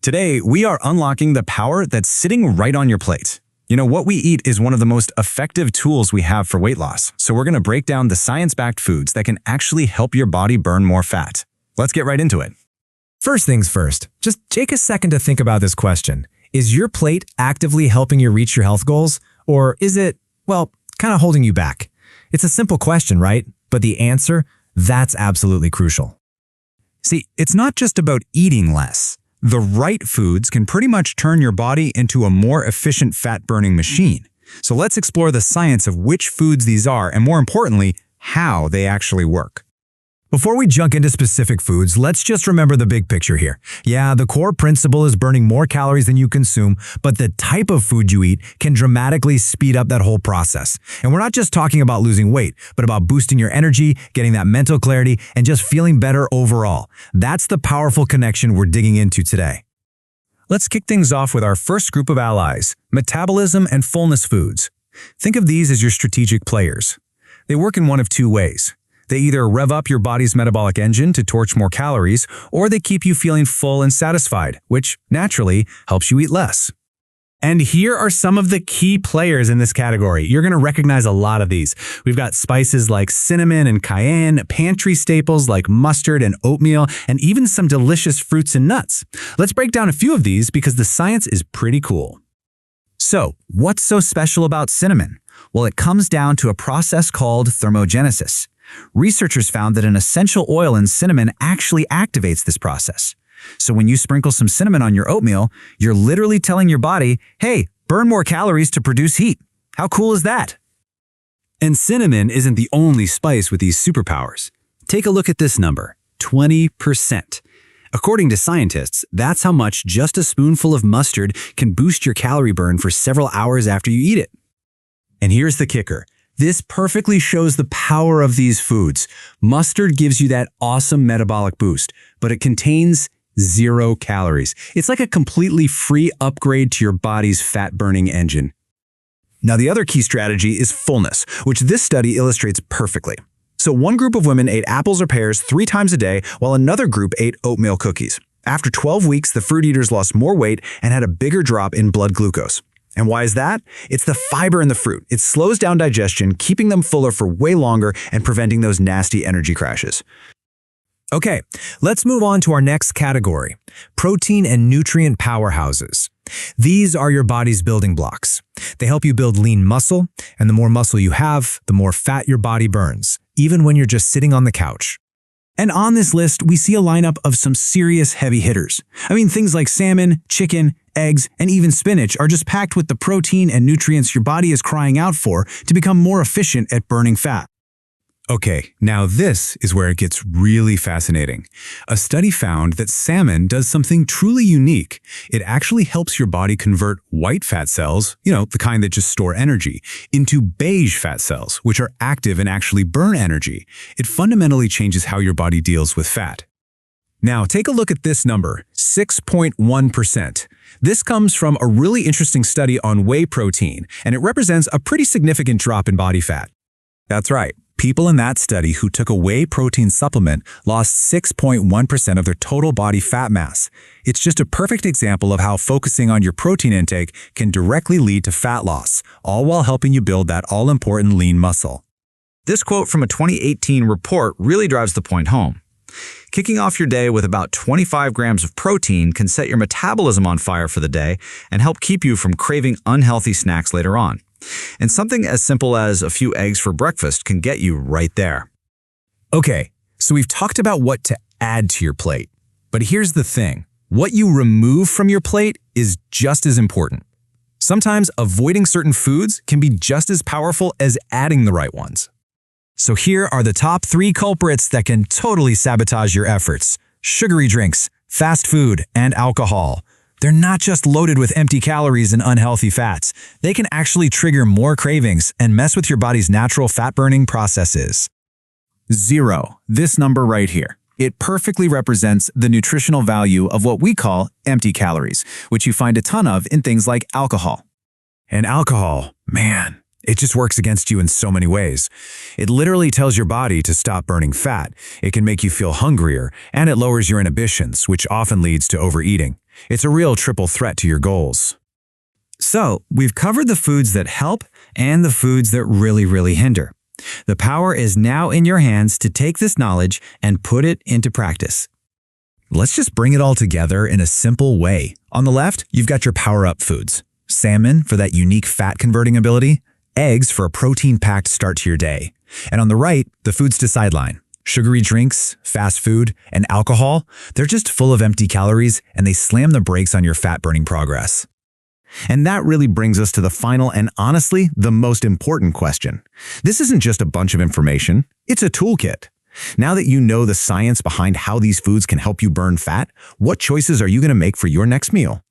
Today, we are unlocking the power that's sitting right on your plate. What we eat is one of the most effective tools we have for weight loss, so we're going to break down the science-backed foods that can actually help your body burn more fat. Let's get right into it. First things first, just take a second to think about this question. Is your plate actively helping you reach your health goals, or is it, kind of holding you back? It's a simple question, right? But the answer, that's absolutely crucial. See, it's not just about eating less. The right foods can pretty much turn your body into a more efficient fat-burning machine. So let's explore the science of which foods these are and, more importantly, how they actually work. Before we jump into specific foods, let's just remember the big picture here. Yeah, the core principle is burning more calories than you consume, but the type of food you eat can dramatically speed up that whole process. And we're not just talking about losing weight, but about boosting your energy, getting that mental clarity, and just feeling better overall. That's the powerful connection we're digging into today. Let's kick things off with our first group of allies, metabolism and fullness foods. Think of these as your strategic players. They work in one of two ways. They either rev up your body's metabolic engine to torch more calories, or they keep you feeling full and satisfied, which naturally helps you eat less. And here are some of the key players in this category. You're going to recognize a lot of these. We've got spices like cinnamon and cayenne, pantry staples like mustard and oatmeal, and even some delicious fruits and nuts. Let's break down a few of these because the science is pretty cool. So, what's so special about cinnamon? Well, it comes down to a process called thermogenesis. Researchers found that an essential oil in cinnamon actually activates this process. So when you sprinkle some cinnamon on your oatmeal, you're literally telling your body, hey, burn more calories to produce heat. How cool is that? And cinnamon isn't the only spice with these superpowers. Take a look at this number, 20%. According to scientists, that's how much just a spoonful of mustard can boost your calorie burn for several hours after you eat it. And here's the kicker. This perfectly shows the power of these foods. Mustard gives you that awesome metabolic boost, but it contains 0 calories. It's like a completely free upgrade to your body's fat-burning engine. Now, the other key strategy is fullness, which this study illustrates perfectly. So one group of women ate apples or pears 3 times a day, while another group ate oatmeal cookies. After 12 weeks, the fruit eaters lost more weight and had a bigger drop in blood glucose. And why is that? It's the fiber in the fruit. It slows down digestion, keeping them fuller for way longer and preventing those nasty energy crashes. Okay, let's move on to our next category, protein and nutrient powerhouses. These are your body's building blocks. They help you build lean muscle, and the more muscle you have, the more fat your body burns, even when you're just sitting on the couch. And on this list, we see a lineup of some serious heavy hitters. Things like salmon, chicken, eggs, and even spinach are just packed with the protein and nutrients your body is crying out for to become more efficient at burning fat. Okay, now this is where it gets really fascinating. A study found that salmon does something truly unique. It actually helps your body convert white fat cells, the kind that just store energy, into beige fat cells, which are active and actually burn energy. It fundamentally changes how your body deals with fat. Now, take a look at this number, 6.1%. This comes from a really interesting study on whey protein, and it represents a pretty significant drop in body fat. That's right. People in that study who took a whey protein supplement lost 6.1% of their total body fat mass. It's just a perfect example of how focusing on your protein intake can directly lead to fat loss, all while helping you build that all-important lean muscle. This quote from a 2018 report really drives the point home. Kicking off your day with about 25 grams of protein can set your metabolism on fire for the day and help keep you from craving unhealthy snacks later on. And something as simple as a few eggs for breakfast can get you right there. Okay, so we've talked about what to add to your plate. But here's the thing. What you remove from your plate is just as important. Sometimes avoiding certain foods can be just as powerful as adding the right ones. So here are the top 3 culprits that can totally sabotage your efforts. Sugary drinks, fast food, and alcohol. They're not just loaded with empty calories and unhealthy fats. They can actually trigger more cravings and mess with your body's natural fat-burning processes. 0. This number right here. It perfectly represents the nutritional value of what we call empty calories, which you find a ton of in things like alcohol. And alcohol, man, it just works against you in so many ways. It literally tells your body to stop burning fat. It can make you feel hungrier, and it lowers your inhibitions, which often leads to overeating. It's a real triple threat to your goals. So, we've covered the foods that help and the foods that really hinder. The power is now in your hands to take this knowledge and put it into practice. Let's just bring it all together in a simple way. On the left, you've got your power-up foods. Salmon for that unique fat-converting ability, eggs for a protein-packed start to your day. And on the right, the foods to sideline. Sugary drinks, fast food, and alcohol, they're just full of empty calories and they slam the brakes on your fat-burning progress. And that really brings us to the final and honestly, the most important question. This isn't just a bunch of information, it's a toolkit. Now that you know the science behind how these foods can help you burn fat, what choices are you going to make for your next meal?